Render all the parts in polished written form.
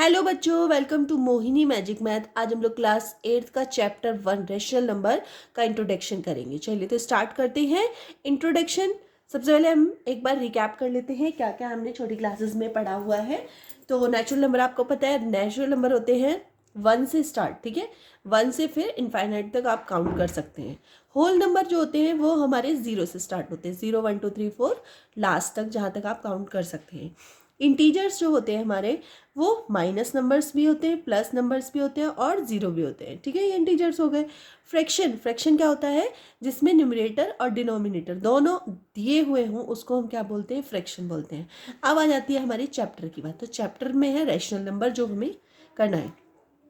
Hello बच्चों, welcome to Mohini magic math. आज हम लोग क्लास 8 का चैप्टर 1 रेशनल नंबर का इंट्रोडक्शन करेंगे। चलिए तो स्टार्ट करते हैं इंट्रोडक्शन। सबसे पहले हम एक बार रिकैप कर लेते हैं क्या क्या हमने छोटी क्लासेस में पढ़ा हुआ है। तो नेचुरल नंबर आपको पता है, नेचुरल नंबर होते हैं 1 से स्टार्ट, ठीक है। 1 से फिर इनफाइनाइट तक आप काउंट कर सकते हैं। होल नंबर जो होते हैं वो हमारे 0 से स्टार्ट होते हैं, 0 1 2 3 4 लास्ट तक, जहाँ तक आप काउंट कर सकते हैं। इंटीजर्स जो होते हैं हमारे, वो माइनस नंबर्स भी होते हैं, प्लस नंबर्स भी होते हैं और जीरो भी होते हैं, ठीक है। ये इंटीजर्स हो गए। फ्रैक्शन क्या होता है? जिसमें न्यूमरेटर और डिनोमिनेटर दोनों दिए हुए हों, उसको हम क्या बोलते हैं? फ्रैक्शन बोलते हैं। अब आ जाती है हमारी चैप्टर की बात। तो चैप्टर में है रैशनल नंबर जो हमें करना है।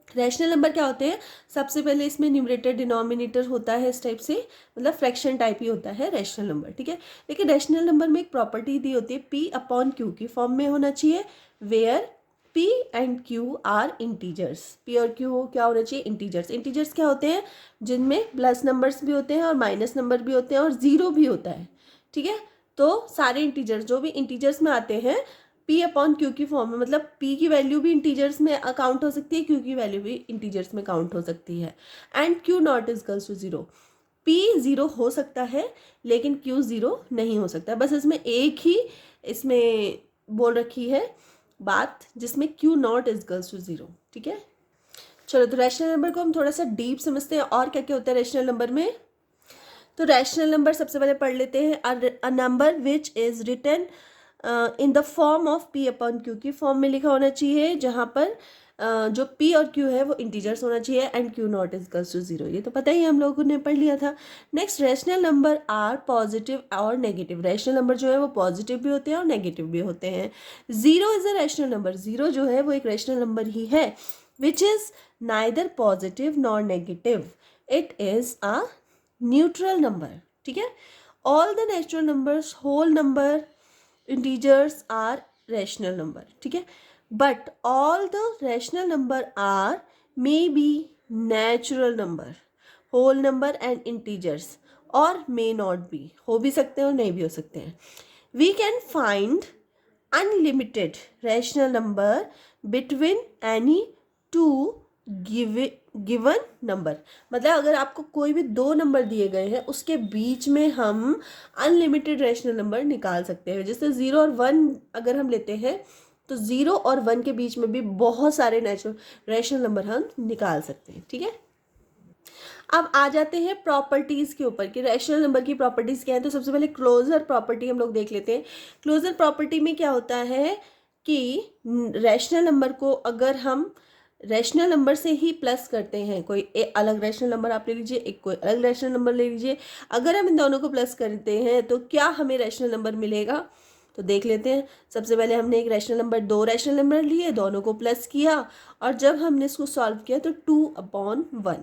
रैशनल नंबर क्या होते हैं? सबसे पहले इसमें न्यूमरेटर डिनोमिनेटर होता है इस टाइप से, मतलब फ्रैक्शन टाइप ही होता है रैशनल नंबर, ठीक है। लेकिन रैशनल नंबर में एक प्रॉपर्टी दी होती है, पी अपॉन क्यू की फॉर्म में होना चाहिए, where P and Q are integers. P और क्यू क्या होना चाहिए? इंटीजर्स। इंटीजर्स क्या होते हैं? जिनमें प्लस नंबर्स भी होते हैं और माइनस नंबर भी होते हैं और जीरो भी होता है, ठीक है। तो सारे इंटीजर्स जो भी इंटीजर्स में आते हैं पी अपॉन क्यू की फॉर्म में, मतलब पी की वैल्यू भी इंटीजर्स में काउंट हो सकती है, क्यू की वैल्यू भी इंटीजर्स में काउंट हो सकती है। And Q not is equals to zero. P zero हो सकता है लेकिन क्यू जीरो नहीं हो सकता। बस इसमें एक ही इसमें बोल रखी है बात, जिसमें Q not is equals to zero, ठीक है। चलो तो रैशनल नंबर को हम थोड़ा सा डीप समझते हैं और क्या क्या होता है रैशनल नंबर में। तो रैशनल नंबर सबसे पहले पढ़ लेते हैं। A number which is written in the form of P upon Q की फॉर्म में लिखा होना चाहिए, जहाँ पर जो पी और क्यू है वो इंटीजर्स होना चाहिए and Q not is equals to zero. ये तो पता ही हम लोगों ने पढ़ लिया था। Next, rational number are positive और नेगेटिव। रैशनल नंबर जो है वो पॉजिटिव भी होते हैं और नेगेटिव भी होते हैं। Zero is a rational number. Zero जो है वो एक रैशनल नंबर ही है, which is neither positive nor negative, it is a neutral number, ठीक है। All the natural numbers, whole number, integers are rational number, ठीक है। But all the rational number are may be natural number, whole number and integers, और may not be, हो भी सकते हैं और नहीं भी हो सकते हैं। We can find unlimited rational number between any two given number. मतलब अगर आपको कोई भी दो नंबर दिए गए हैं, उसके बीच में हम अनलिमिटेड रैशनल नंबर निकाल सकते हैं। जैसे 0 और 1 अगर हम लेते हैं तो 0 और 1 के बीच में भी बहुत सारे रैशनल नंबर हम निकाल सकते हैं, ठीक है। अब आ जाते हैं प्रॉपर्टीज के ऊपर कि रैशनल नंबर की प्रॉपर्टीज क्या है। तो सबसे पहले क्लोजर प्रॉपर्टी हम लोग देख लेते हैं। क्लोजर प्रॉपर्टी में क्या होता है कि रैशनल नंबर को अगर हम रैशनल नंबर से ही प्लस करते हैं, कोई अलग रैशनल नंबर आप ले लीजिए, एक कोई अलग रैशनल नंबर ले लीजिए, अगर हम इन दोनों को प्लस करते हैं तो क्या हमें रैशनल नंबर मिलेगा? तो देख लेते हैं। सबसे पहले हमने एक रैशनल नंबर, दो रैशनल नंबर लिए, दोनों को प्लस किया और जब हमने इसको सॉल्व किया तो 2/1,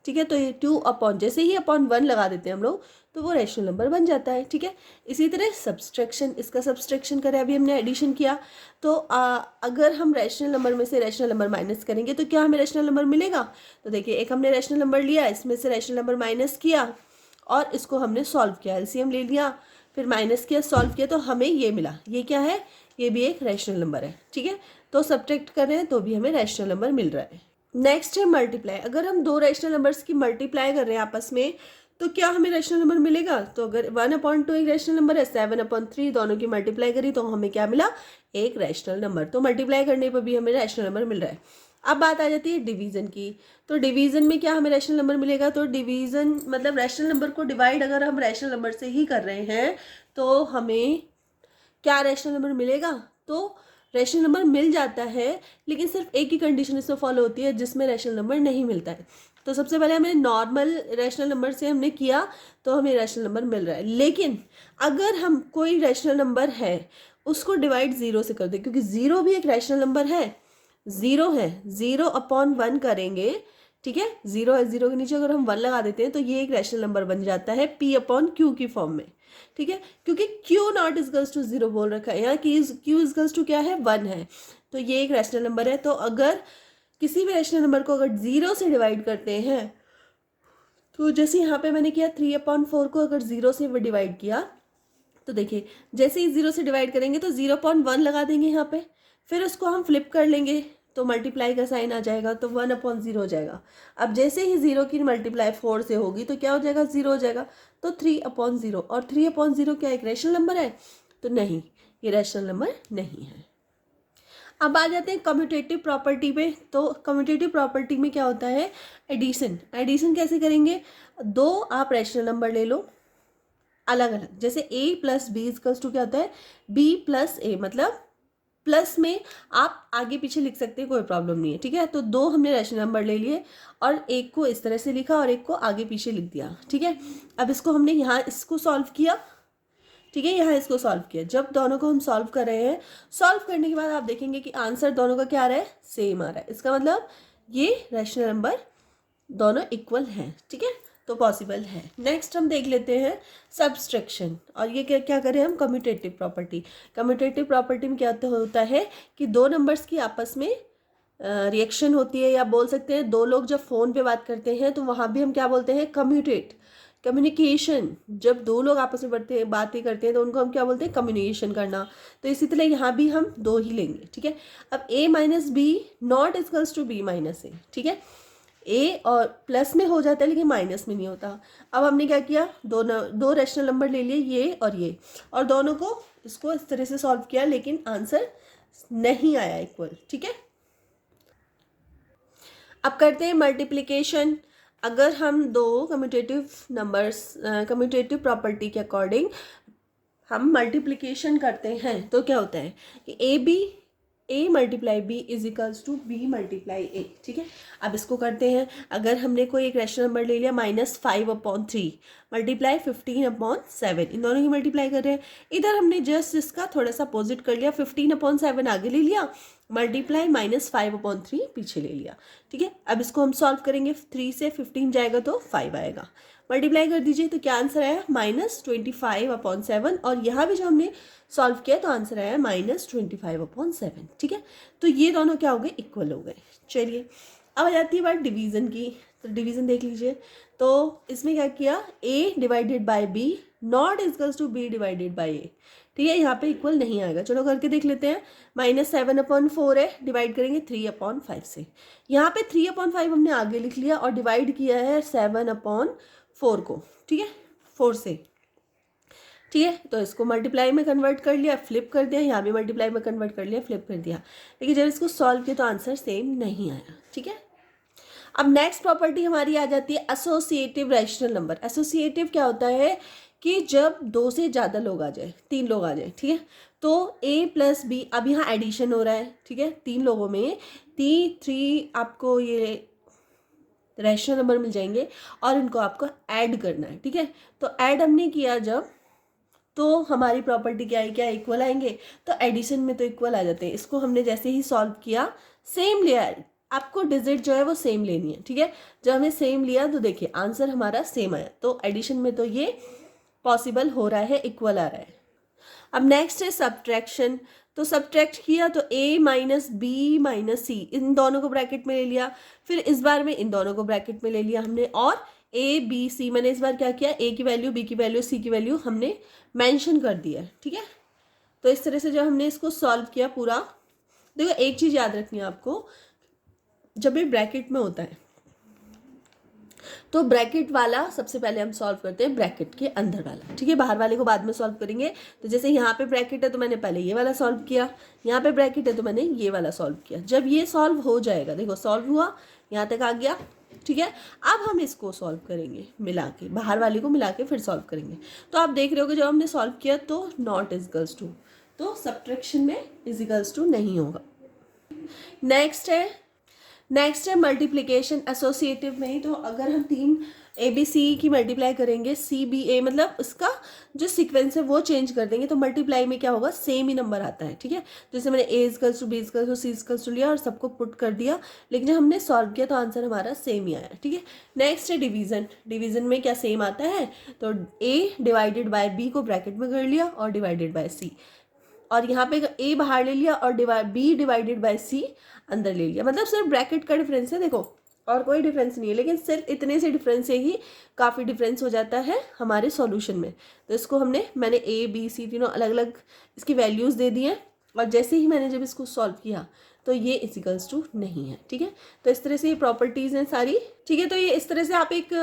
ठीक है। तो ये 2 अपॉन, जैसे ही अपॉन 1 लगा देते हैं हम लोग तो वो रैशनल नंबर बन जाता है, ठीक है। इसी तरह सब्सट्रैक्शन, इसका सब्सट्रैक्शन करें, अभी हमने एडिशन किया तो अगर हम रैशनल नंबर में से रैशनल नंबर माइनस करेंगे तो क्या हमें रैशनल नंबर मिलेगा? तो देखिए, एक हमने रैशनल नंबर लिया, इसमें से रैशनल नंबर माइनस किया और इसको हमने सॉल्व किया, एलसीएम ले लिया, फिर माइनस किया, सॉल्व किया, तो हमें ये मिला। ये क्या है? ये भी एक रैशनल नंबर है, ठीक है। तो सब्ट्रैक्ट कर रहे हैं तो भी हमें रैशनल नंबर मिल रहा है। नेक्स्ट है मल्टीप्लाई। अगर हम दो रैशनल नंबर्स की मल्टीप्लाई कर रहे हैं आपस में तो क्या हमें रैशनल नंबर मिलेगा? तो अगर 1/2 एक रैशनल नंबर है, 7/3 दोनों की मल्टीप्लाई करी तो हमें क्या मिला? एक रैशनल नंबर। तो मल्टीप्लाई करने पर भी हमें रैशनल नंबर मिल रहा है। अब बात आ जाती है डिवीजन की। तो डिवीजन में क्या हमें रैशनल नंबर मिलेगा? तो डिवीजन मतलब रैशनल नंबर को डिवाइड अगर हम रैशनल नंबर से ही कर रहे हैं तो हमें क्या रैशनल नंबर मिलेगा? तो रैशनल नंबर मिल जाता है, लेकिन सिर्फ एक ही कंडीशन इसमें फॉलो होती है जिसमें रैशनल नंबर नहीं मिलता है। तो सबसे पहले हमें नॉर्मल रैशनल नंबर से हमने किया तो हमें रैशनल नंबर मिल रहा है। लेकिन अगर हम कोई रैशनल नंबर है उसको डिवाइड 0 से कर दे, क्योंकि 0 भी एक रैशनल नंबर है, 0 है, 0/1 करेंगे, ठीक है। 0 है, 0 के नीचे अगर हम 1 लगा देते हैं तो ये एक रैशनल नंबर बन जाता है P/Q की फॉर्म में, ठीक है। क्योंकि Q नॉट इजकल्स टू 0 बोल रखा है, यहाँ Q इजकल्स टू क्या है? 1 है, तो ये एक रैशनल नंबर है। तो अगर किसी भी रैशनल नंबर को अगर 0 से डिवाइड करते हैं तो जैसे यहाँ पे मैंने किया 3/4 को अगर 0 से डिवाइड किया तो देखिए, जैसे ही 0 से डिवाइड करेंगे तो 0/1 लगा देंगे यहाँ पे, फिर उसको हम फ्लिप कर लेंगे, तो मल्टीप्लाई का साइन आ जाएगा, तो 1/0 हो जाएगा। अब जैसे ही 0 की मल्टीप्लाई 4 से होगी तो क्या हो जाएगा, 0 हो जाएगा, तो 3/0। और 3/0 क्या एक रैशनल नंबर है? तो नहीं, ये रैशनल नंबर नहीं है। अब आ जाते हैं कम्यूटेटिव प्रॉपर्टी पे। तो कम्यूटेटिव प्रॉपर्टी में क्या होता है, एडिशन। एडिशन कैसे करेंगे, दो आप रैशनल नंबर ले लो अलग अलग, जैसे a plus B equals to क्या होता है, b प्लस ए, मतलब प्लस में आप आगे पीछे लिख सकते हैं, कोई प्रॉब्लम नहीं है, ठीक है। तो दो हमने रैशनल नंबर ले लिए और एक को इस तरह से लिखा और एक को आगे पीछे लिख दिया, ठीक है। अब इसको हमने यहाँ इसको सॉल्व किया, ठीक है, यहाँ इसको सॉल्व किया। जब दोनों को हम सॉल्व कर रहे हैं, सॉल्व करने के बाद आप देखेंगे कि आंसर दोनों का क्या आ रहा है, सेम आ रहा है। इसका मतलब ये रैशनल नंबर दोनों इक्वल हैं, ठीक है, तो पॉसिबल है। नेक्स्ट हम देख लेते हैं सब्सट्रैक्शन, और ये क्या क्या करें हम, कम्यूटेटिव प्रॉपर्टी। कम्यूटेटिव प्रॉपर्टी में क्या होता है कि दो नंबर्स की आपस में रिएक्शन होती है, या बोल सकते हैं दो लोग जब फ़ोन पे बात करते हैं तो वहाँ भी हम क्या बोलते हैं, कम्यूटेट, कम्युनिकेशन। जब दो लोग आपस में बातें करते हैं तो उनको हम क्या बोलते हैं, कम्युनिकेशन करना। तो इसी तरह यहाँ भी हम दो ही लेंगे, ठीक है। अब a minus B not equals to b minus A, ठीक है। ए और प्लस में हो जाता है लेकिन माइनस में नहीं होता। अब हमने क्या किया, दो रैशनल नंबर ले लिए, ये, और दोनों को इसको इस तरह से सॉल्व किया, लेकिन आंसर नहीं आया इक्वल, ठीक है। अब करते हैं मल्टीप्लिकेशन। अगर हम दो कम्यूटेटिव नंबर्स, कम्यूटेटिव प्रॉपर्टी के अकॉर्डिंग हम मल्टीप्लिकेशन करते हैं तो क्या होता है कि a multiply b is equals to b multiply a, ठीक है। अब इसको करते हैं। अगर हमने कोई एक रैशनल नंबर ले लिया -5/3 मल्टीप्लाई 15/7, इन दोनों की मल्टीप्लाई कर रहे हैं। इधर हमने जस्ट इसका थोड़ा सा अपोजिट कर लिया, 15/7 आगे ले लिया, मल्टीप्लाई -5/3 पीछे ले लिया, ठीक है। अब इसको हम सॉल्व करेंगे, 3 से 15 जाएगा तो 5 आएगा, मल्टीप्लाई कर दीजिए तो क्या आंसर आया, -25/7। और यहाँ भी जो हमने सॉल्व किया तो आंसर आया -25/7, ठीक है। तो ये दोनों क्या हो गए, इक्वल हो गए। चलिए अब आ जाती है बात डिवीज़न की। तो डिवीज़न देख लीजिए। तो इसमें क्या किया, a divided by b not equals to b divided by a, ठीक है। यहाँ पे इक्वल नहीं आएगा, चलो करके देख लेते हैं। -7/4 है, डिवाइड करेंगे 3/5 से। यहाँ पे 3/5 हमने आगे लिख लिया और डिवाइड किया है 7/4 को, ठीक है, 4 से, ठीक है। तो इसको मल्टीप्लाई में कन्वर्ट कर लिया, फ्लिप कर दिया, यहाँ भी मल्टीप्लाई में कन्वर्ट कर लिया, फ्लिप कर दिया, लेकिन जब इसको सॉल्व किया तो आंसर सेम नहीं आया, ठीक है। अब नेक्स्ट प्रॉपर्टी हमारी आ जाती है एसोसिएटिव रैशनल नंबर। एसोसिएटिव क्या होता है कि जब दो से ज़्यादा लोग आ जाए, तीन लोग आ जाए, ठीक है, तो a प्लस बी, अब यहाँ एडिशन हो रहा है, ठीक है, तीन लोगों में 3 आपको ये रैशनल नंबर मिल जाएंगे और इनको आपको ऐड करना है, ठीक है। तो ऐड हमने किया जब, तो हमारी प्रॉपर्टी क्या है, क्या इक्वल आएंगे, तो एडिशन में तो इक्वल आ जाते हैं। इसको हमने जैसे ही सॉल्व किया, सेम लिया है, आपको डिजिट जो है वो सेम लेनी है, ठीक है। जब हमने सेम लिया तो देखिए आंसर हमारा सेम आया, तो एडिशन में तो ये पॉसिबल हो रहा है, इक्वल आ रहा है। अब नेक्स्ट है सब्ट्रैक्शन। तो सब्ट्रैक्ट किया तो a माइनस बी माइनस सी, इन दोनों को ब्रैकेट में ले लिया, फिर इस बार में इन दोनों को ब्रैकेट में ले लिया हमने, और a b c, मैंने इस बार क्या किया, a की वैल्यू, b की वैल्यू, c की वैल्यू हमने मेंशन कर दिया, ठीक है। तो इस तरह से जब हमने इसको सॉल्व किया पूरा, देखो एक चीज़ याद रखनी है आपको, जब ये ब्रैकेट में होता है तो ब्रैकेट वाला सबसे पहले हम सॉल्व करते हैं, ब्रैकेट के अंदर वाला, ठीक है, बाहर वाले को बाद में सॉल्व करेंगे। तो जैसे यहाँ पे ब्रैकेट है तो मैंने पहले ये वाला सॉल्व किया, यहाँ पे ब्रैकेट है तो मैंने ये वाला सॉल्व किया। जब ये सॉल्व हो जाएगा, देखो सॉल्व हुआ, यहाँ तक आ गया, ठीक है। अब हम इसको सॉल्व करेंगे मिला के, बाहर वाले को मिला के फिर सॉल्व करेंगे। तो आप देख रहे हो कि जब हमने सॉल्व किया तो नॉट इजिकल्स टू, तो सब्ट्रैक्शन में इजिकल्स टू नहीं होगा। नेक्स्ट है मल्टीप्लिकेशन एसोसिएटिव में ही। तो अगर हम 3 ABC की मल्टीप्लाई करेंगे CBA, मतलब उसका जो सीक्वेंस है वो चेंज कर देंगे, तो मल्टीप्लाई में क्या होगा, सेम ही नंबर आता है, ठीक है। जैसे मैंने A equals to B equals to C equals to लिया और सबको पुट कर दिया, लेकिन जब हमने सॉल्व किया तो आंसर हमारा सेम ही आया, ठीक है। नेक्स्ट है डिवीजन। डिवीजन में क्या सेम आता है, तो A डिवाइडेड बाय B को ब्रैकेट में कर लिया और डिवाइडेड बाय C, और यहाँ पे A बाहर ले लिया और B डिवाइडेड बाय C अंदर ले लिया, मतलब सिर्फ ब्रैकेट का डिफरेंस है, देखो और कोई डिफरेंस नहीं है, लेकिन सिर्फ इतने से डिफरेंस से ही काफ़ी डिफरेंस हो जाता है हमारे सॉल्यूशन में। तो इसको मैंने A B C तीनों अलग अलग इसकी वैल्यूज़ दे दी हैं, और जैसे ही मैंने जब इसको सॉल्व किया तो ये इजिकल्स टू नहीं है। ठीक है, तो इस तरह से ये प्रॉपर्टीज़ हैं सारी। ठीक है, तो ये इस तरह से आप एक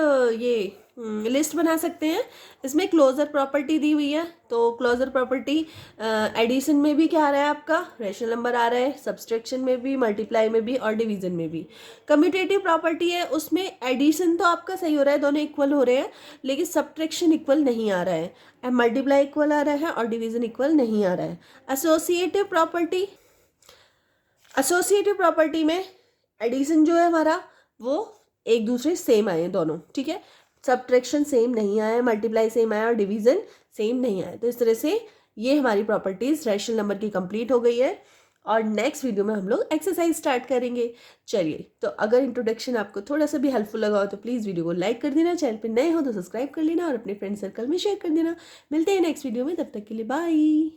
ये लिस्ट बना सकते हैं। इसमें क्लोजर प्रॉपर्टी दी हुई है, तो क्लोजर प्रॉपर्टी एडिशन में भी क्या आ रहा है आपका, रैशनल नंबर आ रहा है, सब्सट्रैक्शन में भी, मल्टीप्लाई में भी और डिवीजन में भी। कम्यूटेटिव प्रॉपर्टी है, उसमें एडिशन तो आपका सही हो रहा है, दोनों इक्वल हो रहे हैं, लेकिन सब्ट्रैक्शन इक्वल नहीं आ रहा है, मल्टीप्लाई इक्वल आ रहा है और डिवीजन इक्वल नहीं आ रहा है। एसोसिएटिव प्रॉपर्टी, एसोसिएटिव प्रॉपर्टी में एडिशन जो है हमारा वो एक दूसरे सेम आए हैं दोनों। ठीक है, सब्ट्रैक्शन सेम नहीं आया, मल्टीप्लाई सेम आया और डिवीजन सेम नहीं आया। तो इस तरह से ये हमारी प्रॉपर्टीज रैशनल नंबर की कंप्लीट हो गई है और नेक्स्ट वीडियो में हम लोग एक्सरसाइज स्टार्ट करेंगे। चलिए, तो अगर इंट्रोडक्शन आपको थोड़ा सा भी हेल्पफुल लगा हो तो प्लीज़ वीडियो को लाइक कर देना, चैनल पर नए हो तो सब्सक्राइब कर लेना और अपने फ्रेंड सर्कल में शेयर कर देना। मिलते हैं नेक्स्ट वीडियो में, तब तक के लिए बाय।